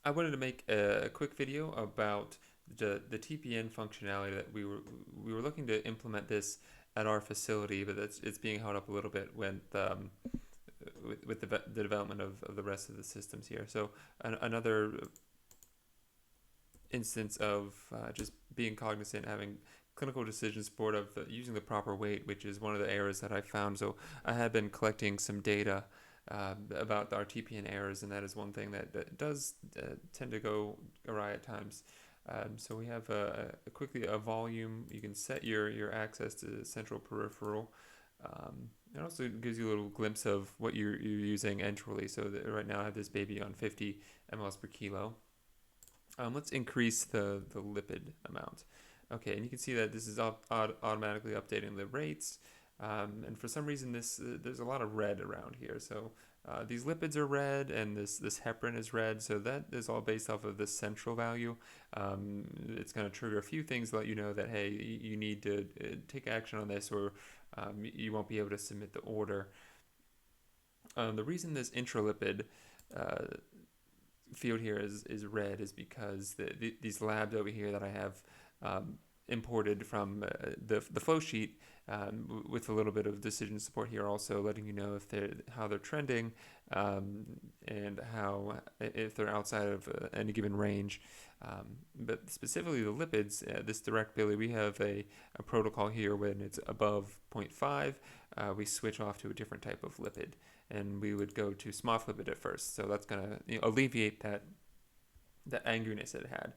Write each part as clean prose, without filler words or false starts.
I wanted to make a quick video about the TPN functionality that we were looking to implement this at our facility, but it's being held up a little bit with the development of the rest of the systems here. So another instance of just being cognizant, having clinical decision support of using the proper weight, which is one of the errors that I found. So I had been collecting some data about our TPN errors, and that is one thing that does tend to go awry at times. So we have quickly a volume. You can set your access to central peripheral. It also gives you a little glimpse of what you're using enterally. So right now I have this baby on 50 mLs per kilo. Let's increase the lipid amount. Okay, and you can see that this is automatically updating the rates. And for some reason, there's a lot of red around here. So these lipids are red, and this heparin is red. So that is all based off of this central value. It's going to trigger a few things to let you know that hey, you need to take action on this, or you won't be able to submit the order. The reason this intralipid uh, field here is red is because these labs over here that I have imported from the flow sheet with a little bit of decision support here, also letting you know if how they're trending and how if they're outside of any given range. But specifically the lipids, this direct billy, we have a protocol here when it's above zero point 0.5, we switch off to a different type of lipid, and we would go to smofflipid at first. So that's going to alleviate that angriness it had.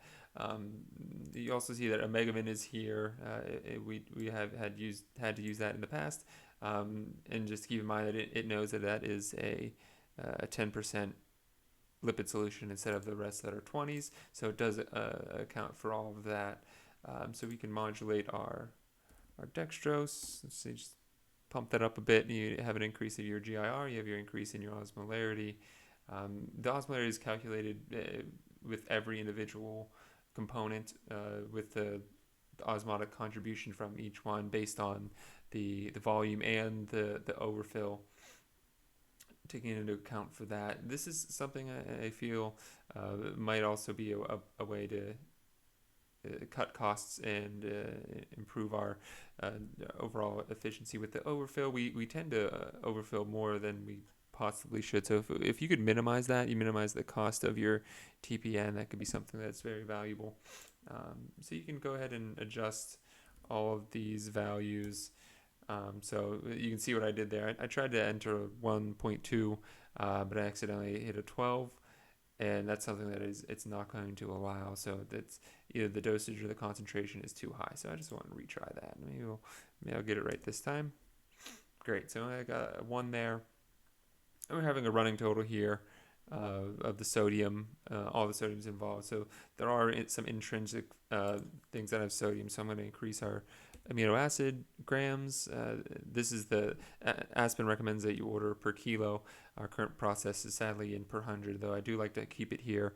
You also see that omegamin is here. We have had to use that in the past, and just keep in mind that it knows that is a 10% lipid solution instead of the rest that are 20s. So it does account for all of that. So we can modulate our dextrose. Let's see, just pump that up a bit. You have an increase of your GIR. You have your increase in your osmolarity. The osmolarity is calculated with every individual component with the osmotic contribution from each one based on the volume and the overfill, taking into account for that. This is something I feel might also be a way to cut costs and improve our uh, overall efficiency with the overfill. We tend to overfill more than we possibly should. So if you could minimize that, you minimize the cost of your TPN, that could be something that's very valuable. So you can go ahead and adjust all of these values. So you can see what I did there. I tried to enter 1.2, but I accidentally hit a 12, and that's something that it's not going to allow. So that's either the dosage or the concentration is too high. So I just want to retry that. Maybe I'll get it right this time. Great. So I got a 1 there. And we're having a running total here of the sodium, all the sodiums involved. So there are some intrinsic things that have sodium. So I'm going to increase our amino acid grams. This is Aspen recommends that you order per kilo. Our current process is sadly in per 100, though I do like to keep it here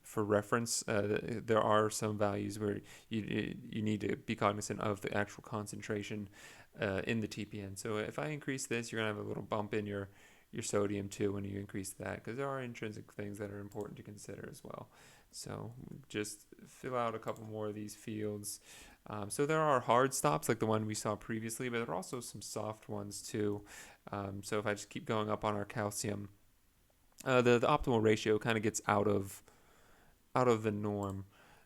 for reference. There are some values where you need to be cognizant of the actual concentration in the TPN. So if I increase this, you're going to have a little bump in your sodium too when you increase that, because there are intrinsic things that are important to consider as well. So just fill out a couple more of these fields. So there are hard stops like the one we saw previously, but there are also some soft ones too. So if I just keep going up on our calcium, the optimal ratio kind of gets out of the norm.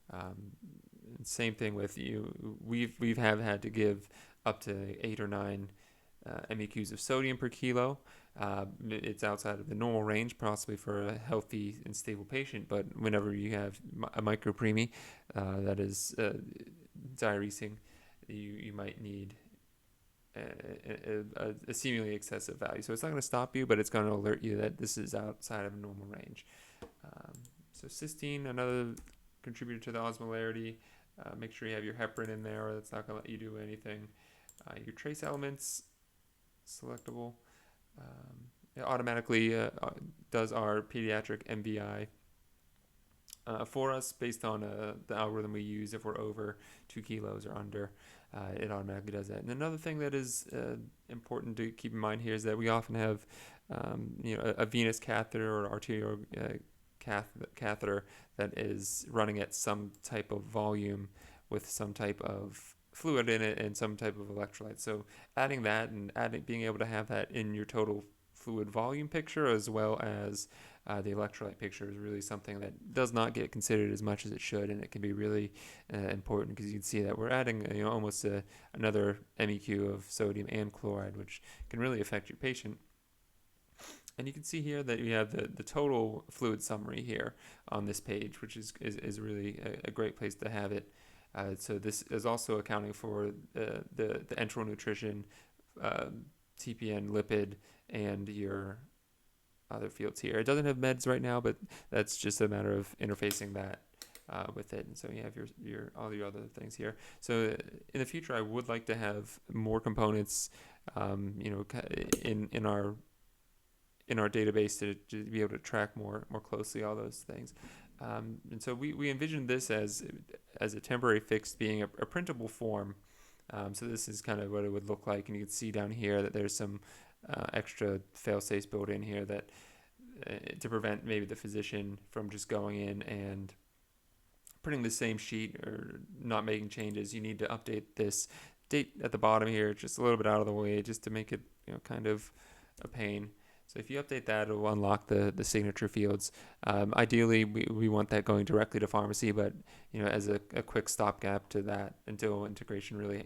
Um, Same thing with you. We've have had to give up to 8 or 9 MEQs of sodium per kilo. It's outside of the normal range, possibly for a healthy and stable patient. But whenever you have a micropremie that is diuresing, you might need a seemingly excessive value. So it's not going to stop you, but it's going to alert you that this is outside of normal range. Um, so cysteine, another contributor to the osmolarity. Make sure you have your heparin in there, or that's not going to let you do anything. Your trace elements, selectable. It automatically does our pediatric MVI for us based on the algorithm we use. If we're over 2 kilos or under, it automatically does that. And another thing that is important to keep in mind here is that we often have a venous catheter or arterial catheter that is running at some type of volume with some type of fluid in it and some type of electrolyte. So adding that and being able to have that in your total fluid volume picture as well as the electrolyte picture is really something that does not get considered as much as it should, and it can be really important because you can see that we're adding almost another MEQ of sodium and chloride, which can really affect your patient. And you can see here that you have the total fluid summary here on this page, which is really a great place to have it. So this is also accounting for the enteral nutrition, TPN, lipid, and your other fields here. It doesn't have meds right now, but that's just a matter of interfacing that with it. And so you have your all your other things here. So in the future, I would like to have more components, in our database to be able to track more closely all those things. And so we envisioned this as a temporary fix being a printable form. So this is kind of what it would look like, and you can see down here that there's some extra fail-safes built in here that to prevent maybe the physician from just going in and printing the same sheet or not making changes. You need to update this date at the bottom here just a little bit out of the way just to make it kind of a pain. So if you update that, it will unlock the signature fields. Ideally, we want that going directly to pharmacy, but as a quick stopgap to that until integration really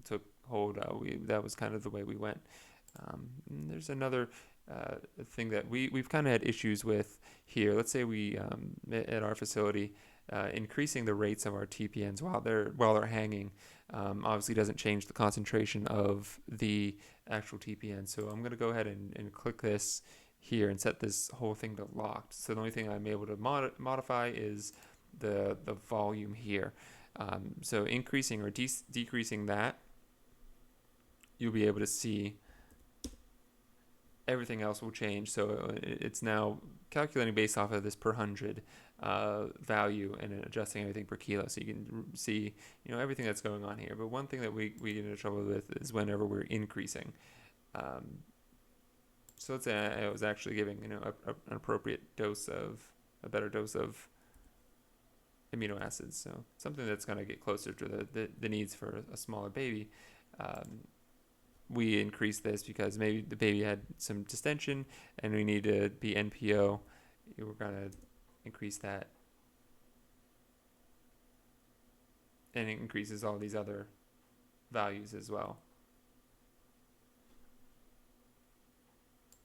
took hold, that was kind of the way we went. There's another thing that we've kind of had issues with here. Let's say we at our facility increasing the rates of our TPNs while they're hanging obviously doesn't change the concentration of the actual TPN. So I'm going to go ahead and click this here and set this whole thing to locked. So the only thing I'm able to modify is the volume here. So increasing or decreasing that, you'll be able to see everything else will change. So it's now calculating based off of this per 100 value and adjusting everything per kilo. So you can see, everything that's going on here. But one thing that we get into trouble with is whenever we're increasing. So let's say I was actually giving, an appropriate dose of, a better dose of amino acids. So something that's going to get closer to the needs for a smaller baby. We increased this because maybe the baby had some distension and we need to be NPO. We're going to increase that. And it increases all these other values as well.